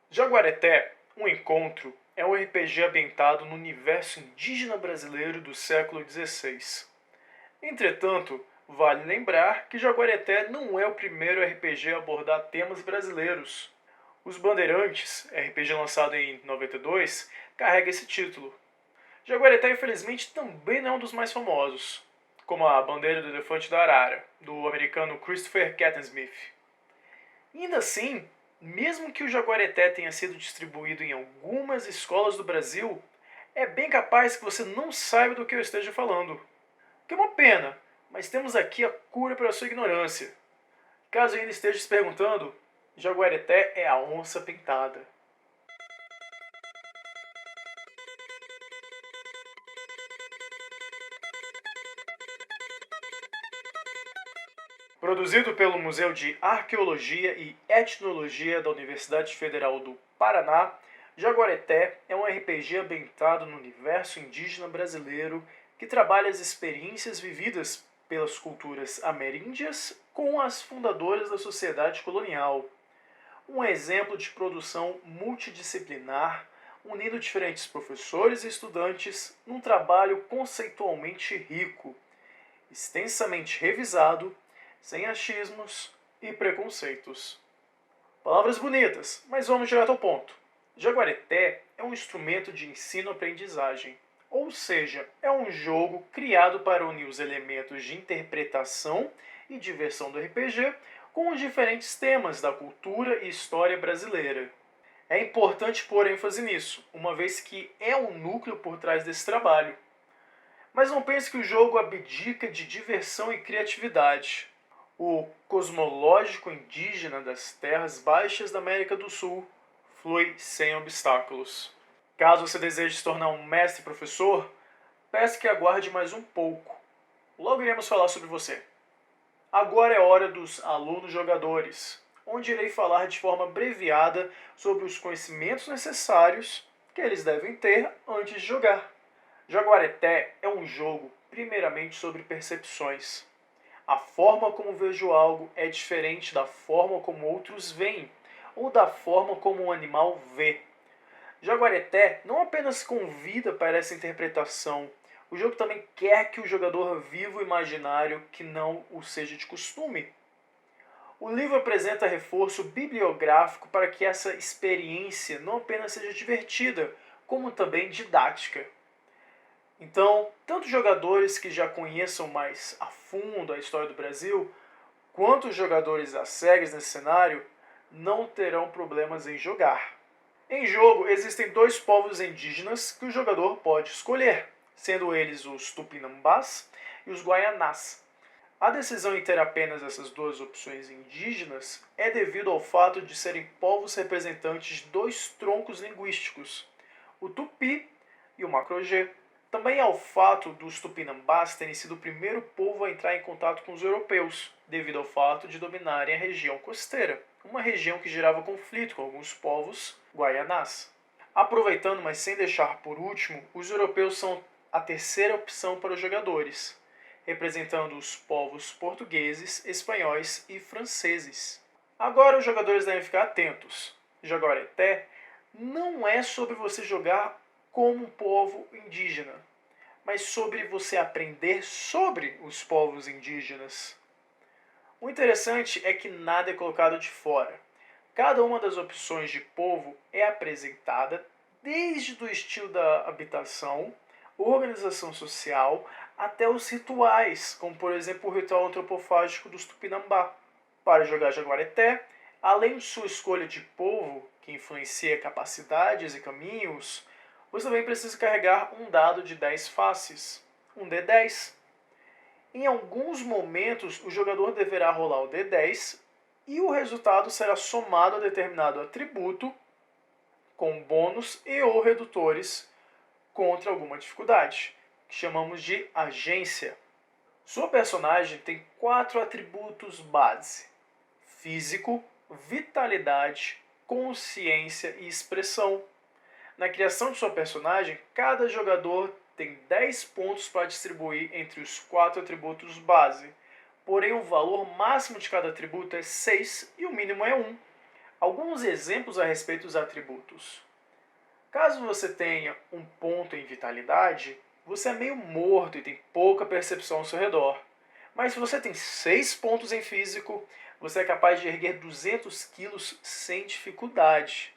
Jaguareté, um encontro, é um RPG ambientado no universo indígena brasileiro do século XVI. Entretanto, vale lembrar que Jaguareté não é o primeiro RPG a abordar temas brasileiros. Os Bandeirantes, RPG lançado em 92, carrega esse título. Jaguareté, infelizmente, também não é um dos mais famosos, como a Bandeira do Elefante da Arara, do americano Christopher Cattensmith. E ainda assim, mesmo que o Jaguareté tenha sido distribuído em algumas escolas do Brasil, é bem capaz que você não saiba do que eu esteja falando. O que é uma pena, mas temos aqui a cura para a sua ignorância. Caso ainda esteja se perguntando, Jaguareté é a onça pintada. Produzido pelo Museu de Arqueologia e Etnologia da Universidade Federal do Paraná, Jaguareté é um RPG ambientado no universo indígena brasileiro que trabalha as experiências vividas pelas culturas ameríndias com as fundadoras da sociedade colonial. Um exemplo de produção multidisciplinar, unindo diferentes professores e estudantes num trabalho conceitualmente rico, extensamente revisado, sem achismos e preconceitos. Palavras bonitas, mas vamos direto ao ponto. Jaguareté é um instrumento de ensino-aprendizagem, ou seja, é um jogo criado para unir os elementos de interpretação e diversão do RPG com os diferentes temas da cultura e história brasileira. É importante pôr ênfase nisso, uma vez que é o núcleo por trás desse trabalho. Mas não pense que o jogo abdica de diversão e criatividade. O cosmológico indígena das terras baixas da América do Sul flui sem obstáculos. Caso você deseje se tornar um mestre-professor, peço que aguarde mais um pouco. Logo iremos falar sobre você. Agora é hora dos alunos jogadores, onde irei falar de forma abreviada sobre os conhecimentos necessários que eles devem ter antes de jogar. Jaguareté é um jogo primeiramente sobre percepções. A forma como vejo algo é diferente da forma como outros veem, ou da forma como um animal vê. Jaguareté não apenas convida para essa interpretação, o jogo também quer que o jogador viva o imaginário que não o seja de costume. O livro apresenta reforço bibliográfico para que essa experiência não apenas seja divertida, como também didática. Então, tanto jogadores que já conheçam mais a fundo a história do Brasil, quanto os jogadores às cegas nesse cenário, não terão problemas em jogar. Em jogo, existem dois povos indígenas que o jogador pode escolher, sendo eles os Tupinambás e os Guaianás. A decisão em ter apenas essas duas opções indígenas é devido ao fato de serem povos representantes de dois troncos linguísticos, o Tupi e o Macro-G. Também ao fato dos Tupinambás terem sido o primeiro povo a entrar em contato com os europeus, devido ao fato de dominarem a região costeira, uma região que gerava conflito com alguns povos guaianás. Aproveitando, mas sem deixar por último, os europeus são a terceira opção para os jogadores, representando os povos portugueses, espanhóis e franceses. Agora os jogadores devem ficar atentos. Jaguareté não é sobre você jogar como um povo indígena, mas sobre você aprender sobre os povos indígenas. O interessante é que nada é colocado de fora. Cada uma das opções de povo é apresentada desde o estilo da habitação, organização social, até os rituais, como por exemplo o ritual antropofágico dos Tupinambá. Para jogar Jaguareté, além de sua escolha de povo, que influencia capacidades e caminhos, você também precisa carregar um dado de 10 faces, um D10. Em alguns momentos, o jogador deverá rolar o D10 e o resultado será somado a determinado atributo com bônus e ou redutores contra alguma dificuldade, que chamamos de agência. Sua personagem tem 4 atributos base: físico, vitalidade, consciência e expressão. Na criação de sua personagem, cada jogador tem 10 pontos para distribuir entre os 4 atributos base, porém o valor máximo de cada atributo é 6 e o mínimo é 1. Alguns exemplos a respeito dos atributos. Caso você tenha um ponto em vitalidade, você é meio morto e tem pouca percepção ao seu redor. Mas se você tem 6 pontos em físico, você é capaz de erguer 200 quilos sem dificuldade.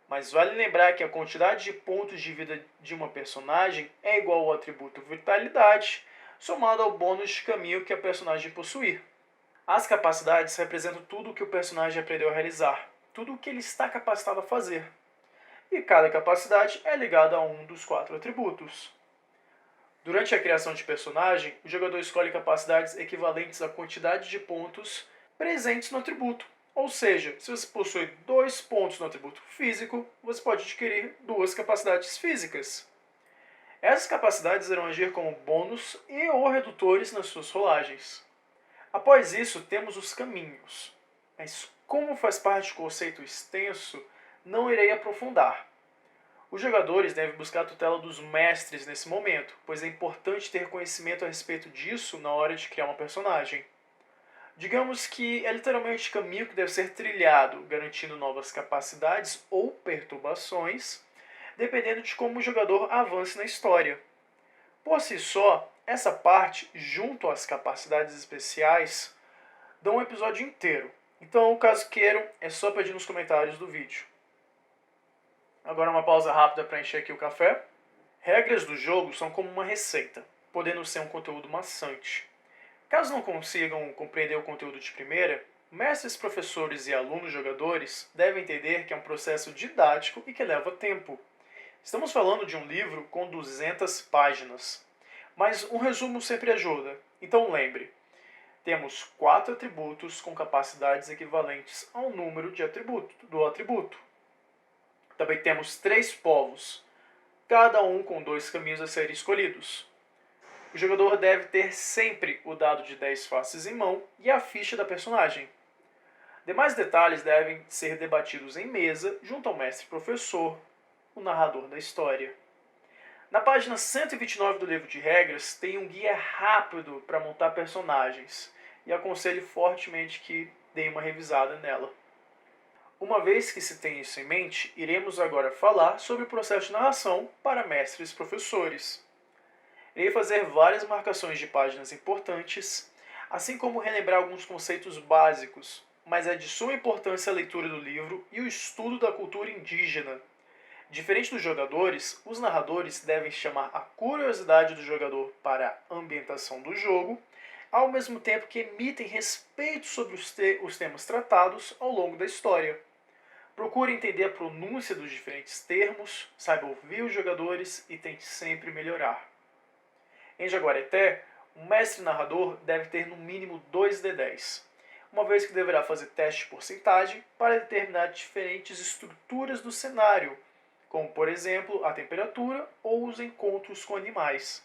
Mas vale lembrar que a quantidade de pontos de vida de uma personagem é igual ao atributo vitalidade, somado ao bônus de caminho que a personagem possuir. As capacidades representam tudo o que o personagem aprendeu a realizar, tudo o que ele está capacitado a fazer. E cada capacidade é ligada a um dos 4 atributos. Durante a criação de personagem, o jogador escolhe capacidades equivalentes à quantidade de pontos presentes no atributo. Ou seja, se você possui 2 pontos no atributo físico, você pode adquirir 2 capacidades físicas. Essas capacidades irão agir como bônus e ou redutores nas suas rolagens. Após isso, temos os caminhos. Mas como faz parte do conceito extenso, não irei aprofundar. Os jogadores devem buscar a tutela dos mestres nesse momento, pois é importante ter conhecimento a respeito disso na hora de criar uma personagem. Digamos que é literalmente o caminho que deve ser trilhado, garantindo novas capacidades ou perturbações, dependendo de como o jogador avance na história. Por si só, essa parte, junto às capacidades especiais, dá um episódio inteiro. Então, caso queiram, é só pedir nos comentários do vídeo. Agora uma pausa rápida para encher aqui o café. Regras do jogo são como uma receita, podendo ser um conteúdo maçante. Caso não consigam compreender o conteúdo de primeira, mestres, professores e alunos jogadores devem entender que é um processo didático e que leva tempo. Estamos falando de um livro com 200 páginas, mas um resumo sempre ajuda. Então lembre, temos 4 atributos com capacidades equivalentes ao número do atributo. Também temos 3 povos, cada um com 2 caminhos a serem escolhidos. O jogador deve ter sempre o dado de 10 faces em mão e a ficha da personagem. Demais detalhes devem ser debatidos em mesa junto ao mestre-professor, o narrador da história. Na página 129 do livro de regras tem um guia rápido para montar personagens e aconselho fortemente que deem uma revisada nela. Uma vez que se tem isso em mente, iremos agora falar sobre o processo de narração para mestres e professores. Irei fazer várias marcações de páginas importantes, assim como relembrar alguns conceitos básicos, mas é de suma importância a leitura do livro e o estudo da cultura indígena. Diferente dos jogadores, os narradores devem chamar a curiosidade do jogador para a ambientação do jogo, ao mesmo tempo que emitem respeito sobre os temas tratados ao longo da história. Procure entender a pronúncia dos diferentes termos, saiba ouvir os jogadores e tente sempre melhorar. Em Jaguareté, o mestre narrador deve ter no mínimo 2 D10, uma vez que deverá fazer teste de porcentagem para determinar diferentes estruturas do cenário, como por exemplo a temperatura ou os encontros com animais.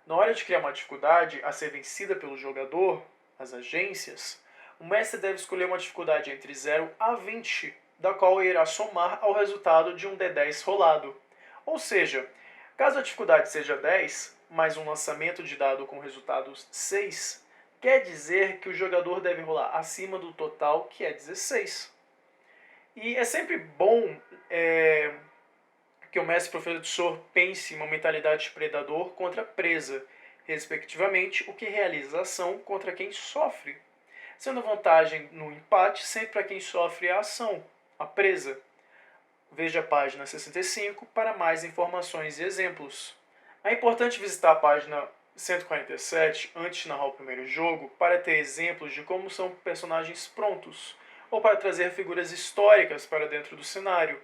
Na hora de criar uma dificuldade a ser vencida pelo jogador, as agências, o mestre deve escolher uma dificuldade entre 0 a 20, da qual irá somar ao resultado de um D10 rolado. Ou seja, caso a dificuldade seja 10, mais um lançamento de dado com resultado 6, quer dizer que o jogador deve rolar acima do total, que é 16. E é sempre bom que o mestre-professor pense em uma mentalidade de predador contra presa, respectivamente, o que realiza a ação contra quem sofre, sendo a vantagem no empate sempre para quem sofre a ação, a presa. Veja a página 65 para mais informações e exemplos. É importante visitar a página 147 antes de narrar o primeiro jogo para ter exemplos de como são personagens prontos, ou para trazer figuras históricas para dentro do cenário.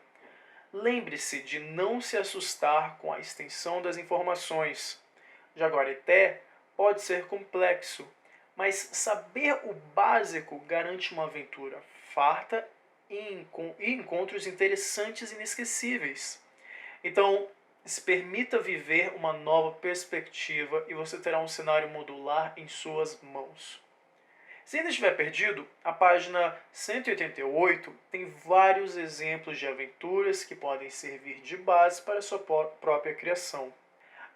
Lembre-se de não se assustar com a extensão das informações. Jaguareté pode ser complexo, mas saber o básico garante uma aventura farta e encontros interessantes e inesquecíveis. Então, se permita viver uma nova perspectiva e você terá um cenário modular em suas mãos. Se ainda estiver perdido, a página 188 tem vários exemplos de aventuras que podem servir de base para a sua própria criação.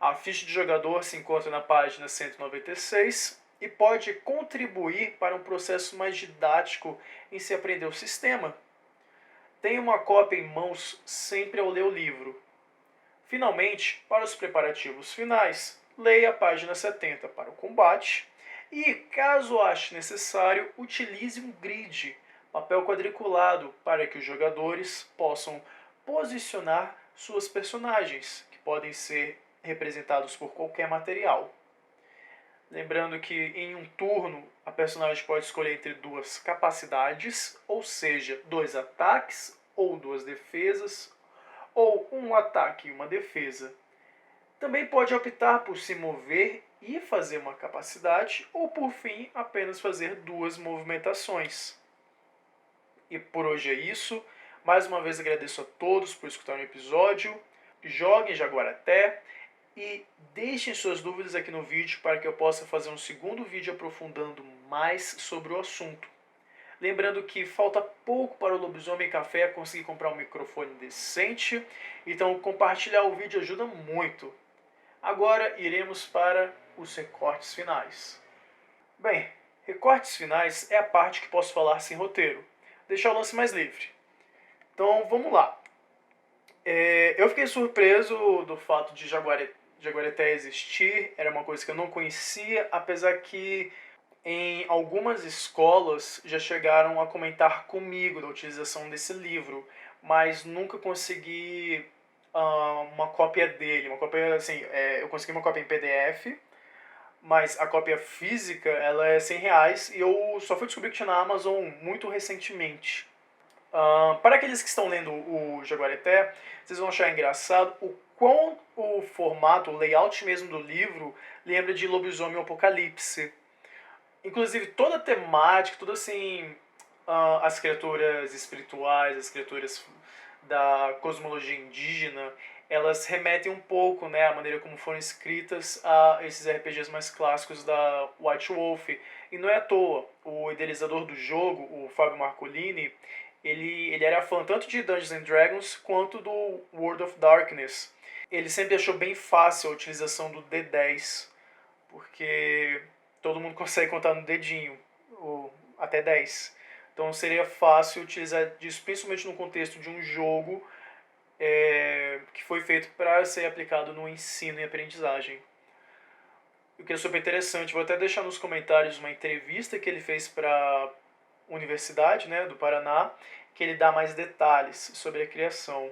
A ficha de jogador se encontra na página 196 e pode contribuir para um processo mais didático em se aprender o sistema. Tenha uma cópia em mãos sempre ao ler o livro. Finalmente, para os preparativos finais, leia a página 70 para o combate e, caso ache necessário, utilize um grid, papel quadriculado, para que os jogadores possam posicionar suas personagens, que podem ser representados por qualquer material. Lembrando que em um turno a personagem pode escolher entre duas capacidades, ou seja, dois ataques ou duas defesas, ou um ataque e uma defesa. Também pode optar por se mover e fazer uma capacidade, ou por fim, apenas fazer duas movimentações. E por hoje é isso. Mais uma vez agradeço a todos por escutar o episódio. Joguem Jaguaraté e deixem suas dúvidas aqui no vídeo para que eu possa fazer um segundo vídeo aprofundando mais sobre o assunto. Lembrando que falta pouco para o Lobisomem Café conseguir comprar um microfone decente, então compartilhar o vídeo ajuda muito. Agora iremos para os recortes finais. Bem, recortes finais é a parte que posso falar sem roteiro, deixar o lance mais livre. Então vamos lá. Eu fiquei surpreso do fato de Jaguareté existir, era uma coisa que eu não conhecia, apesar que em algumas escolas já chegaram a comentar comigo da utilização desse livro, mas nunca consegui uma cópia dele. Uma cópia, assim, eu consegui uma cópia em PDF, mas a cópia física ela é R$ 100 e eu só fui descobrir que tinha na Amazon muito recentemente. Para aqueles que estão lendo o Jaguareté, vocês vão achar engraçado o quão o formato, o layout mesmo do livro lembra de Lobisomem Apocalipse. Inclusive toda a temática, toda assim, as criaturas espirituais, as criaturas da cosmologia indígena, elas remetem um pouco, né, à maneira como foram escritas a esses RPGs mais clássicos da White Wolf. E não é à toa, o idealizador do jogo, o Fábio Marcolini, ele era fã tanto de Dungeons and Dragons quanto do World of Darkness. Ele sempre achou bem fácil a utilização do D10, porque todo mundo consegue contar no dedinho, ou até 10. Então seria fácil utilizar disso, principalmente no contexto de um jogo que foi feito para ser aplicado no ensino e aprendizagem. O que é super interessante, vou até deixar nos comentários uma entrevista que ele fez para a Universidade, né, do Paraná, que ele dá mais detalhes sobre a criação.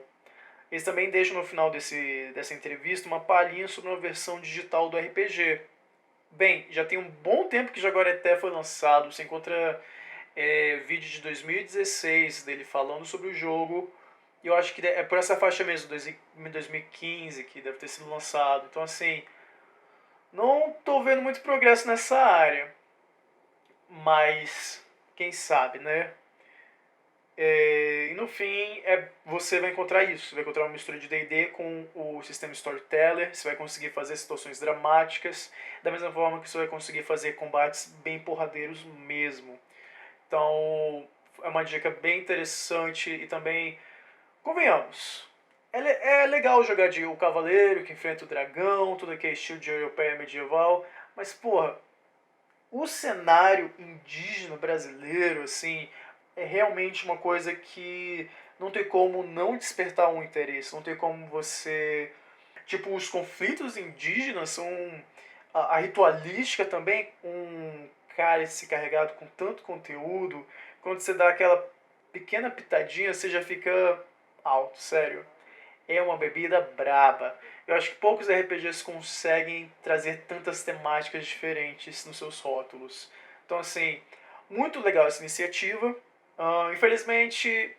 Eles também deixam no final dessa entrevista uma palhinha sobre uma versão digital do RPG. Bem, já tem um bom tempo que Jaguareté foi lançado, você encontra vídeo de 2016 dele falando sobre o jogo, e eu acho que é por essa faixa mesmo, 2015, que deve ter sido lançado. Então assim, não tô vendo muito progresso nessa área, mas quem sabe, né? E no fim, você vai encontrar isso. Você vai encontrar uma mistura de D&D com o sistema Storyteller. Você vai conseguir fazer situações dramáticas, da mesma forma que você vai conseguir fazer combates bem porradeiros mesmo. Então, é uma dica bem interessante e também, convenhamos, é legal jogar de o cavaleiro que enfrenta o dragão, tudo aquele estilo de europeia medieval, mas, porra, o cenário indígena brasileiro, assim, é realmente uma coisa que não tem como não despertar um interesse, não tem como você... Tipo, os conflitos indígenas são... A ritualística também, um cálice carregado com tanto conteúdo, quando você dá aquela pequena pitadinha, você já fica alto, sério. É uma bebida braba. Eu acho que poucos RPGs conseguem trazer tantas temáticas diferentes nos seus rótulos. Então, assim, muito legal essa iniciativa. Felizmente,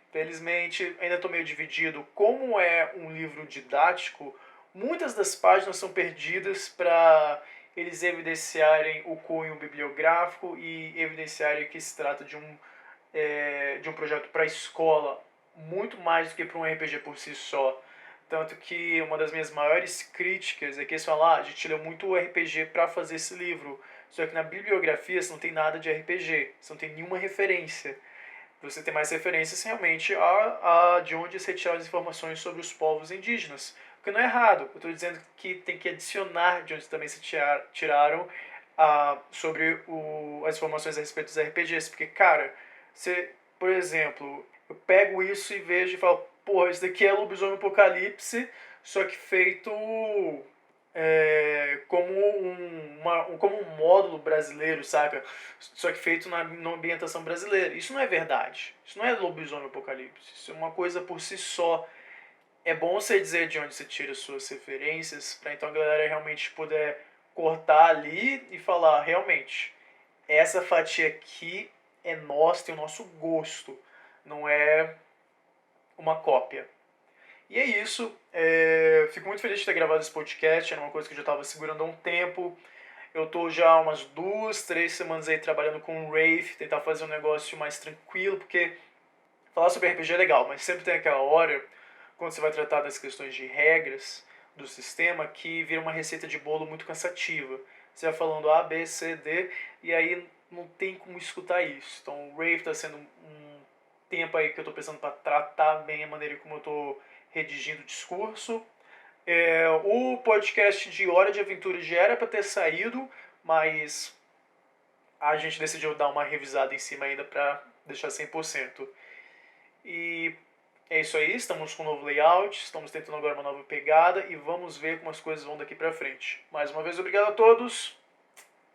ainda estou meio dividido. Como é um livro didático, muitas das páginas são perdidas para eles evidenciarem o cunho bibliográfico e evidenciarem que se trata de um projeto para a escola, muito mais do que para um RPG por si só. Tanto que uma das minhas maiores críticas é que eles falam, a gente leu muito RPG para fazer esse livro. Só que na bibliografia você não tem nada de RPG, você não tem nenhuma referência. Você tem mais referências realmente de onde se retiraram as informações sobre os povos indígenas. O que não é errado, eu estou dizendo que tem que adicionar de onde também se tiraram sobre as informações a respeito dos RPGs. Porque, cara, por exemplo, eu pego isso e vejo e falo, porra, isso daqui é Lobisomem Apocalipse, só que feito como um módulo brasileiro, saca? Só que feito na ambientação brasileira. Isso não é verdade. Isso não é Lobisomem Apocalipse. Isso é uma coisa por si só. É bom você dizer de onde você tira suas referências, pra então a galera realmente poder cortar ali e falar, realmente, essa fatia aqui é nossa, tem o nosso gosto, não é uma cópia. E é isso. Fico muito feliz de ter gravado esse podcast. Era uma coisa que eu já estava segurando há um tempo. Eu tô já há umas 2, 3 semanas aí trabalhando com o Wraith, tentar fazer um negócio mais tranquilo, porque falar sobre RPG é legal, mas sempre tem aquela hora, quando você vai tratar das questões de regras do sistema, que vira uma receita de bolo muito cansativa. Você vai falando A, B, C, D, e aí não tem como escutar isso. Então o Wraith está sendo um tempo aí que eu estou pensando para tratar bem a maneira como eu estou redigindo o discurso. O podcast de Hora de Aventura já era para ter saído, mas a gente decidiu dar uma revisada em cima ainda para deixar 100%. E é isso aí, estamos com um novo layout, estamos tentando agora uma nova pegada e vamos ver como as coisas vão daqui para frente. Mais uma vez, obrigado a todos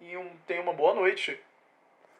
e tenham uma boa noite.